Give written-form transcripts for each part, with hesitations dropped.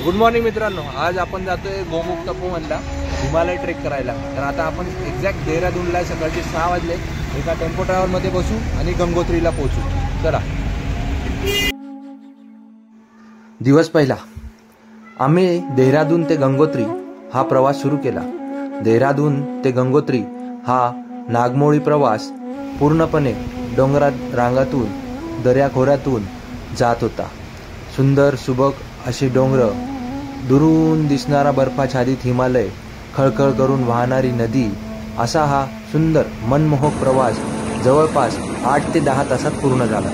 Good morning मित्रांनो, आज आपण जातोय गोमुख तपोवनला हिमालय ट्रेक करायला। तर आता आपण एक्झॅक्ट देहरादूनला सकाळचे 6 वाजले एका टेम्पो ट्रॅव्हलमध्ये बसू आणि गंगोत्रीला पोहोचू। चला। दिवस पहिला, आम्ही देहरादून ते गंगोत्री हा प्रवास सुरू केला। देहरादून ते गंगोत्री हा नागमोडी प्रवास पूर्णपणे डोंगरात रांगातून दर्याखोऱ्यातून जात होता। सुंदर सुबक अशी डोंगर, दुरून दिसणारा बर्फाच्छादित हिमालय, खळखळ करून वाहणारी नदी, असा हा सुंदर मनमोहक प्रवास जवळपास 8 ते 10 तासात पूर्ण झाला।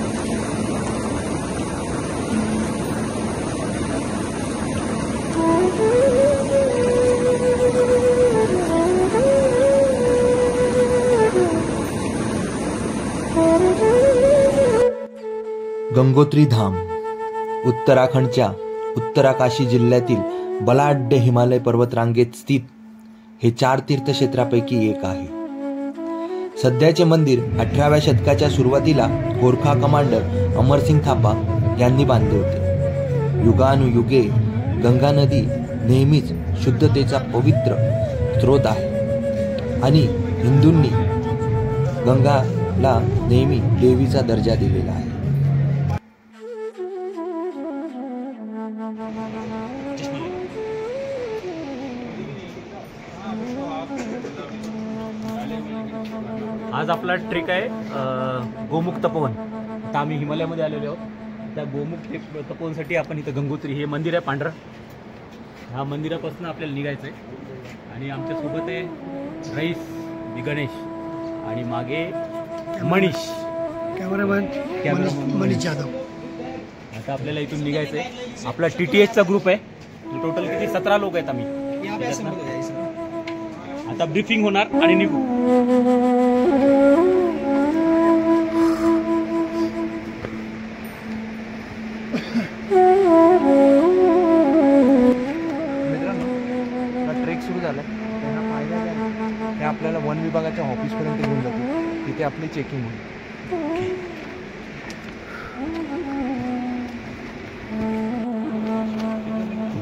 गंगोत्री धाम उत्तराखंडच्या उत्तराकाशी जिल्ह्यातील बलाढ्य हिमालय पर्वतरांगेत स्थित हे 4 तीर्थक्षेत्रापैकी एक आहे। सध्याचे मंदिर 18व्या शतकाच्या सुरुवातीला गोरखा कमांडर अमरसिंग थापा यांनी बांधले होते। युगानुयुगे गंगा नदी नेहमीच शुद्धतेचा पवित्र स्रोत आहे आणि हिंदूंनी गंगाला नेहमी देवीचा दर्जा दिलेला आहे। आज आपला ट्रेक आहे गोमुख तपोवन। आता आम्ही हिमालयामध्ये आलेलो आहोत। त्या गोमुख तपोवनसाठी आपण इथं गंगोत्री हे मंदिर आहे पांढरं, ह्या मंदिरापासून आपल्याला निघायचं आहे। आणि आमच्यासोबत आहे रईस, गणेश आणि मागे मनीष, कॅमेरामॅन मनीष जाधव। आता आपल्याला इथून निघायचं आहे। आपला TTHचा ग्रुप आहे, टोटल किती 17 लोक आहेत आम्ही। आता ब्रीफिंग होणार आणि निघू। मित्रांनो, ट्रेक सुरू झाला। हे आपल्याला वन विभागाच्या ऑफिसपर्यंत घेऊन जातो, तिथे आपली चेकिंग होईल।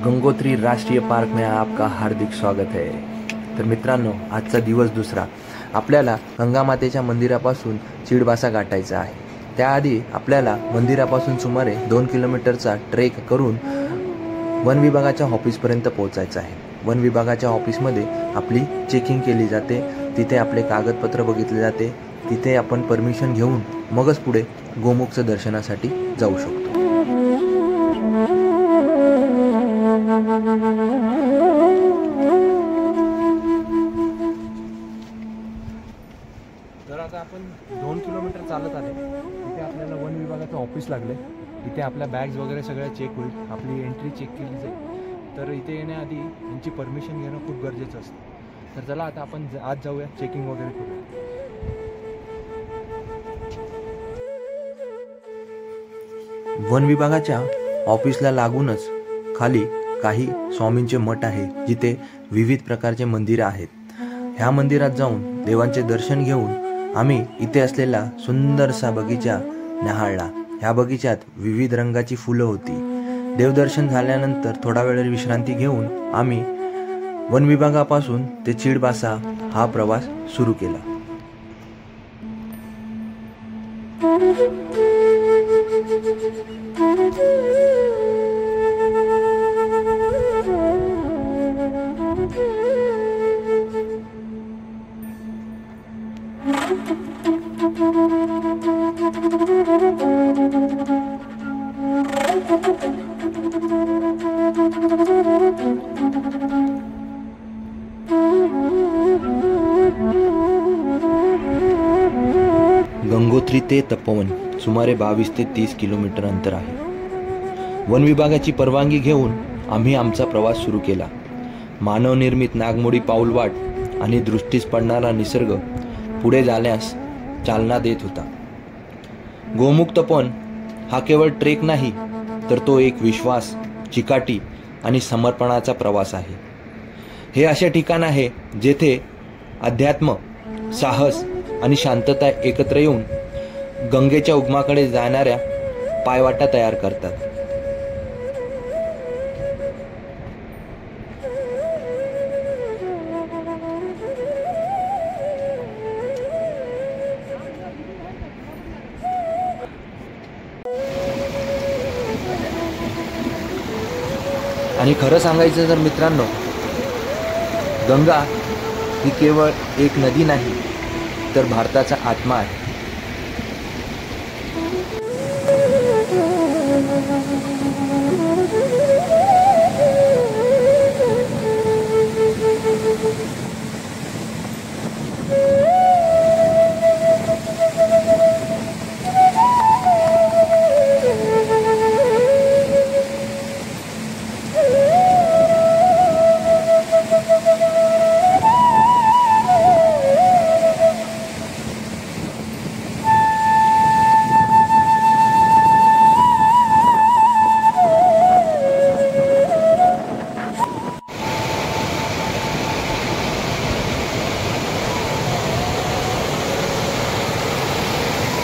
गंगोत्री राष्ट्रीय पार्क में आपका हार्दिक स्वागत है। तर मित्रांनो, आजचा दिवस दुसरा। आपल्याला गंगा मातेच्या मंदिरापासून चिडबासा गाठायचा आहे। त्याआधी आपल्याला मंदिरापासून सुमारे 2 किलोमीटरचा ट्रेक करून वन विभागाच्या ऑफिसपर्यंत पोहोचायचं आहे। वन विभागाच्या ऑफिसमध्ये आपली चेकिंग केली जाते, तिथे आपले कागदपत्र बघितले जाते, तिथे आपण परमिशन घेऊन मगच पुढे गोमुखचं दर्शनासाठी जाऊ शकतो। तर आता आपण 2 किलोमीटर चालत आले। तिथे आपल्याला वन विभागाचं ऑफिस लागले। इथे आपल्या बॅग्स वगैरे सगळ्या चेक होईल, आपली एंट्री चेक केली जाईल। तर इथे येण्याआधी यांची परमिशन घेणं खूप गरजेचं असतं। तर चला आता आपण आज जाऊया, चेकिंग वगैरे करूया। वन विभागाच्या ऑफिसला लागूनच खाली काही स्वामींचे मठ आहे, जिथे विविध प्रकारचे मंदिरं आहेत। ह्या मंदिरात जाऊन देवांचे दर्शन घेऊन आम्ही इथे असलेला सुंदरसा बगीचा न्याहाळला। ह्या बगीच्यात विविध रंगाची फुलं होती। देवदर्शन झाल्यानंतर थोडा वेळ विश्रांती घेऊन आम्ही वन विभागापासून ते चिडबासा हा प्रवास सुरू केला। गंगोत्री ते तपोवन सुमारे 22 ते 30 किलोमीटर अंतर आहे। वन विभागाची परवानगी घेऊन आम्ही आमचा प्रवास सुरू केला। मानवनिर्मित नागमोडी पाऊलवाट आणि दृष्टीस पडणारा निसर्ग पुढे जाण्यास चालना देत होता। गोमुख तपोवन हा केवळ ट्रेक नाही, तर तो एक विश्वास, चिकाटी आणि समर्पणाचा प्रवास आहे। हे असे ठिकाण आहे जेथे अध्यात्म, साहस आणि शांतता एकत्र येऊन गंगेच्या उगमाकडे जाणाऱ्या पायवाटा तयार करतात। आणि खरं सांगायचं तर मित्रांनो, गंगा ही केवळ एक नदी नाही तर भारताचा आत्मा आहे.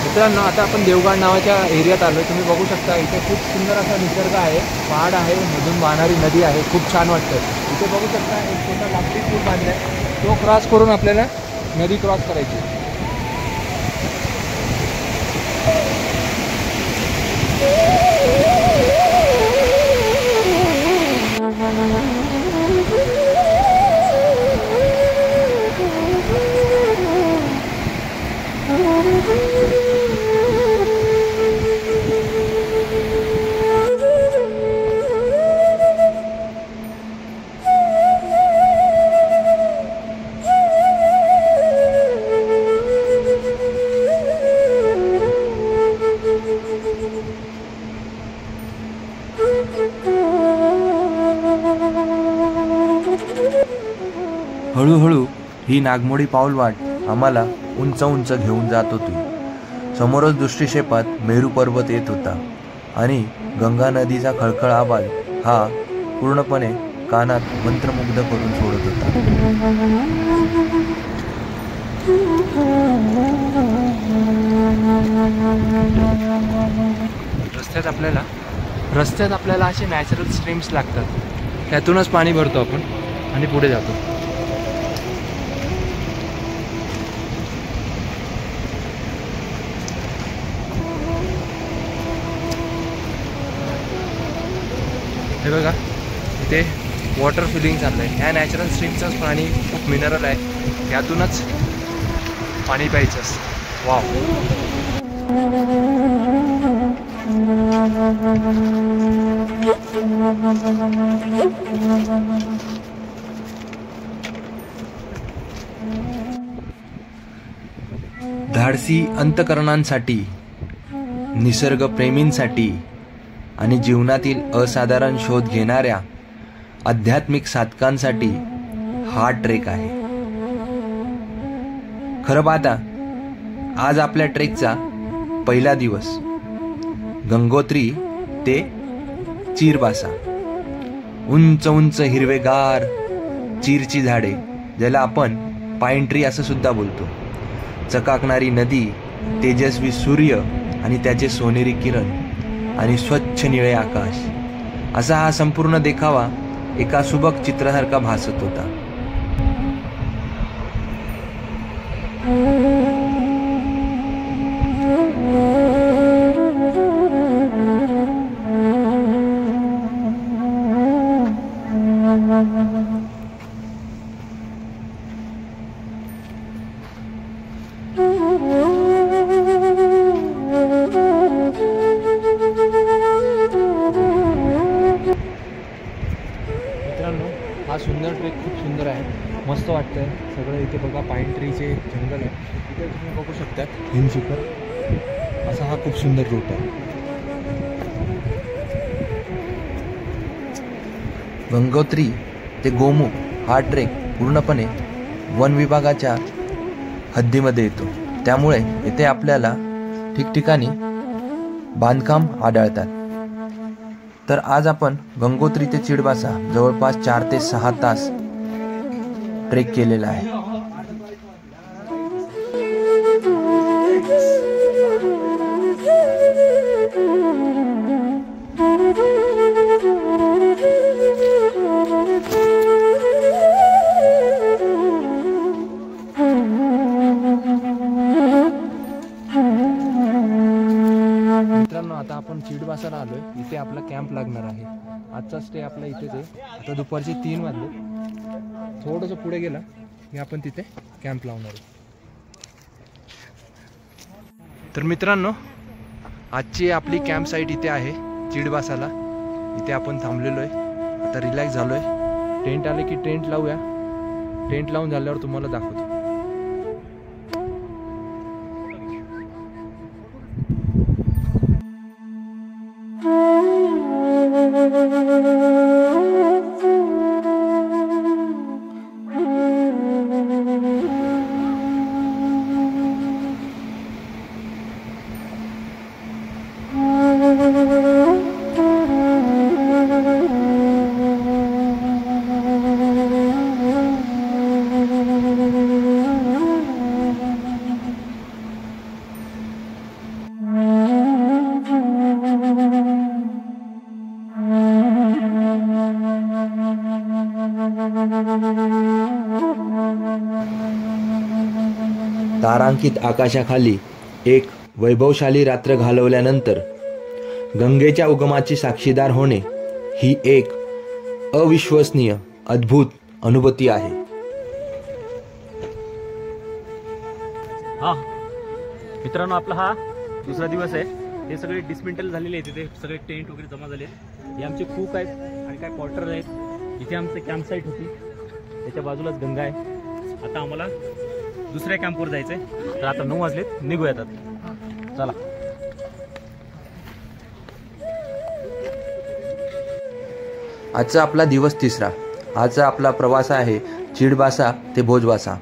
मित्रांनो, आता आपण देवगड नावाच्या एरियात आलो. तुम्ही बघू शकता इथे खूप सुंदर असा निसर्ग आहे, पहाड आहे, मधून वाहणारी नदी आहे, खूप छान वाटतं. इथे बघू शकता एक छोटा लाकडी पूल बांधलाय, तो क्रॉस करून आपल्याला नदी क्रॉस करायची. हळूहळू ही नागमोडी पाऊलवाट आम्हाला उंच उंच घेऊन जात होती. समोरच दृष्टिक्षेपात मेरू पर्वत येत होता आणि गंगा नदीचा खळखळ आवाज हा पूर्णपणे कानात मंत्रमुग्ध करून सोडत होता. रस्त्यात आपल्याला असे नॅचरल स्ट्रीम्स लागतात, त्यातूनच पाणी भरतो आपण आणि पुढे जातो. हे बघा, इथे वॉटर फिलिंग चाललं आहे. ह्या नॅचरल स्ट्रीमचंच पाणी खूप मिनरल आहे, त्यातूनच पाणी प्यायचं असतं. वाव. धाडसी अंतकरणांसाठी, निसर्गप्रेमींसाठी आणि जीवनातील असाधारण शोध घेणाऱ्या आध्यात्मिक साधकांसाठी हा ट्रेक आहे. खरं पाहता आज आपल्या ट्रेकचा पहिला दिवस. गंगोत्री ते चीरबासा. उंच उंच हिरवेगार चीरची झाडे, ज्याला आपण पाईन ट्री असं सुद्धा बोलतो, चकाकणारी नदी, तेजस्वी सूर्य आणि त्याचे सोनेरी किरण आणि स्वच्छ निळे आकाश, असा हा संपूर्ण देखावा एका सुबक चित्रासारखा भासत होता. हा सुंदर ट्रेक खूप सुंदर आहे, मस्त वाटतंय सगळं. इथे बघा पाईन ट्रीचे जंगल आहे, इथे तुम्ही बघू शकता हिमशिखर, असा हा खूप सुंदर रूट आहे. गंगोत्री ते गोमुख हा ट्रेक पूर्णपणे वन विभागाच्या हद्दीमध्ये येतो, त्यामुळे येथे आपल्याला ठिकठिकाणी बांधकाम आढळतात. तर आज आपण गंगोत्री ते चिडबासा जवळपास 4 ते 6 तास ट्रेक केलेला आहे. मित्रांनो, आता आपण चिडबासाला आलोय. इथे आपला कॅम्प लागणार आहे. आजचा स्टे आपला इथेच आहे. आता दुपारचे 3 वाजले. थोडंसं पुढे गेला की आपण तिथे कॅम्प लावणार आहे. तर मित्रांनो, आजची आपली कॅम्प साईट इथे आहे चिडबासाला. इथे आपण थांबलेलो आहे. आता रिलॅक्स झालो आहे. टेंट आले की टेंट लावूया. टेंट लावून झाल्यावर तुम्हाला दाखवतो. तारांकित आकाशाखाली एक वैभवशाली रात्र घालवल्यानंतर गंगेच्या उगमाची साक्षीदार होणे ही एक अविश्वसनीय अद्भुत अनुभूती आहे. हा मित्रांनो, आपला हा दुसरा दिवस आहे. हे सगळे डिसमेंटल झालेले आहेत. इथे सगळे टेंट वगैरे जमा झाले आहेत. हे आमचे कुक आहेत आणि काय पॉर्टर आहेत. इथे आमचं कॅम्प साईट होती. त्याच्या बाजूलाच गंगा आहे. आता आम्हाला दुसऱ्या कॅम्पवर जायचं आहे. तर आता 9 वाजलेत, निघूयात आता. चला. आजचा आपला दिवस 3रा. आजचा आपला प्रवास आहे चिडबासा ते भोजबासा.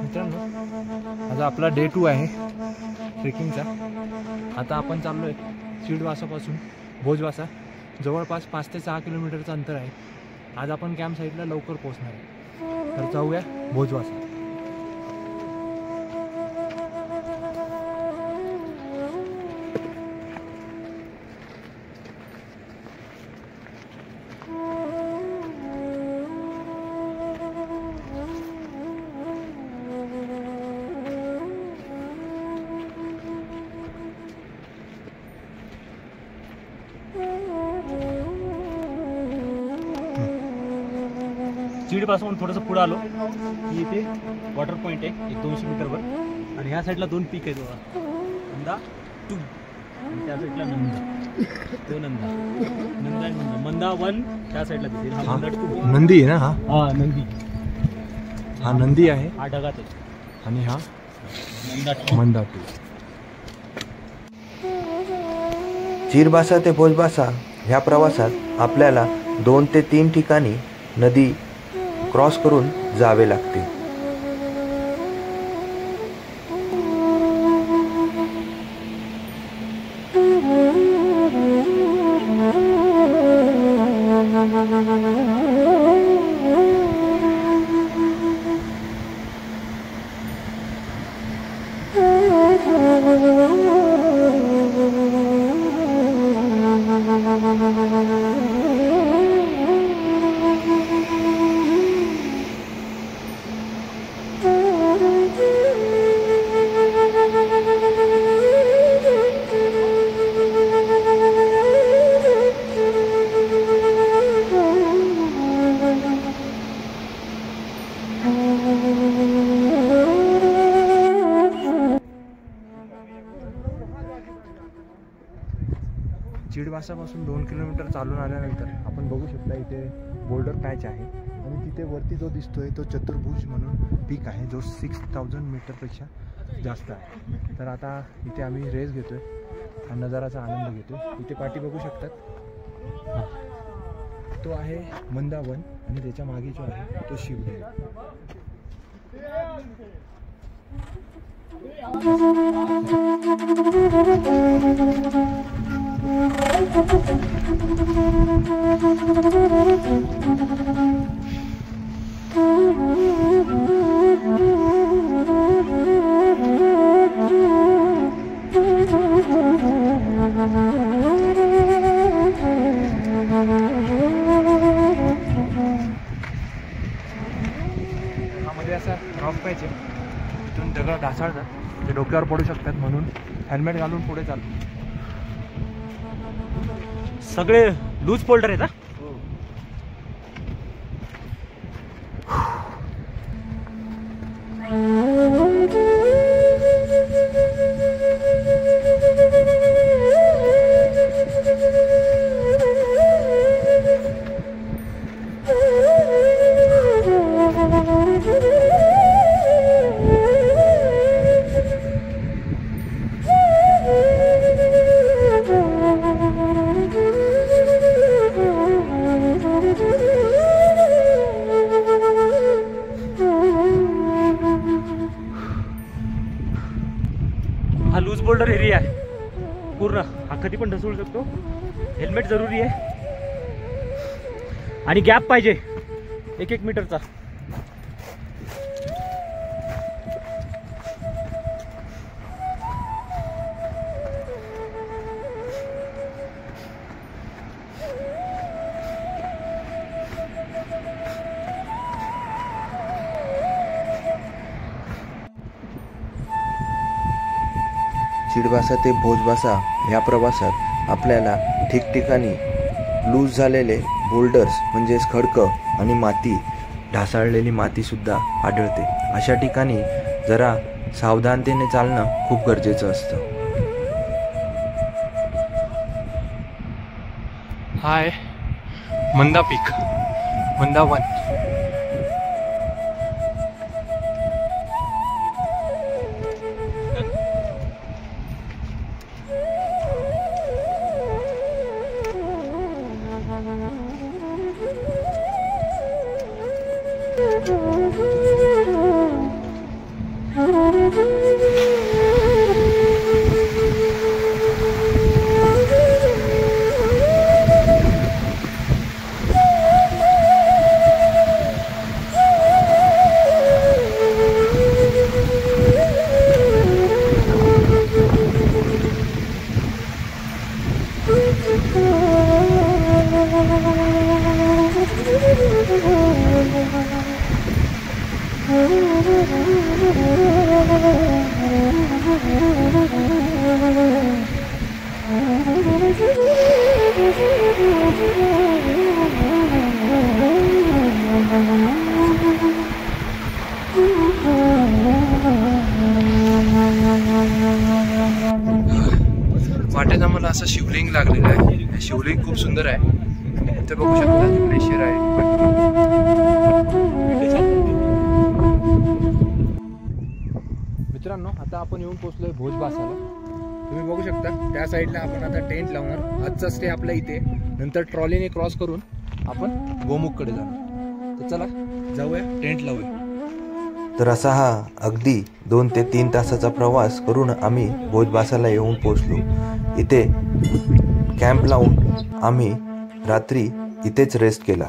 मित्रांनो, आज आपला डे 2 आहे ट्रेकिंगचा. आता आपण चाललो आहे चिडबासापासून भोजबासा. जवळपास 5 ते 6 किलोमीटरचं अंतर आहे. आज आपण कॅम्प साईडला लवकर पोहोचणार आहे. तर जाऊया भोजबासा. चिडपासून थोडंसं पुढं आलो की इथे वॉटर पॉईंट आहे 200 मीटरवर. आणि ह्या साईडला 2 पीक आहेत बघा. नंदा 2 आणि त्या साईडला नंदा. तो नंदा नंदा आणि नंदा. मंदा 1 त्या साईडला दिसेल. हा मंदा 2. नंदी आहे ना? हा नंदी. हा नंदी आहे. हा ढगात आहे. आणि हा नंदा 2. मंदा 2. चिडबासा ते भोजबासा ह्या प्रवासात आपल्याला 2 ते 3 ठिकाणी नदी क्रॉस करून जावे लागते. चिडबासापासून 2 किलोमीटर चालून आल्यानंतर आपण बघू शकता इथे बोल्डर पॅच आहे. आणि तिथे वरती जो दिसतोय तो चतुर्भुज म्हणून पीक आहे, जो 6000 मीटरपेक्षा जास्त आहे. तर आता इथे आम्ही रेस घेतोय. हा नजाराचा आनंद घेतोय. इथे पाठी बघू शकतात, तो आहे मंदा 1 आणि त्याच्या मागे जो आहे तो शिवगिरी. मध्ये असा रॉक पॅच आहे, तिथून दगड ढासाळतात, ते डोक्यावर पडू शकतात, म्हणून हेल्मेट घालून पुढे चालतो. सगळे लूज फोल्डर आहेत. हा लूज बोल्डर एरिया आहे पूर्ण, हा कधी पण ढसळू शकतो. हेल्मेट जरुरी आहे आणि गॅप पाहिजे 1-1 मीटरचा. चिडबासा ते भोजबासा ह्या प्रवासात आपल्याला ठिकठिकाणी लूज झालेले बोल्डर्स म्हणजेच खडकं आणि माती, ढासाळलेली मातीसुद्धा आढळते. अशा ठिकाणी जरा सावधानतेने चालणं खूप गरजेचं असतं. हा आहे मंदा पीक, मंदा 1. वाटेत आम्हाला असं शिवलिंग लागलेलं आहे. हे शिवलिंग खूप सुंदर आहे. इथे बघू शकता ग्लेशियर आहे. मित्रांनो, आता आपण येऊन पोहोचलोय भोजबासाला. तुम्ही बघू शकता त्या साईडला आपण आता टेंट लावणार. आजचा स्टे आपला इथे, नंतर ट्रॉलीने क्रॉस करून आपण गोमुखकडे जाणार. तर चला जाऊया, टेंट लावूया. तर असा हा अगदी 2 ते 3 तासाचा प्रवास करून आम्ही भोजबासाला येऊन पोहोचलो. इथे कॅम्प लावून आम्ही रात्री इथेच रेस्ट केला.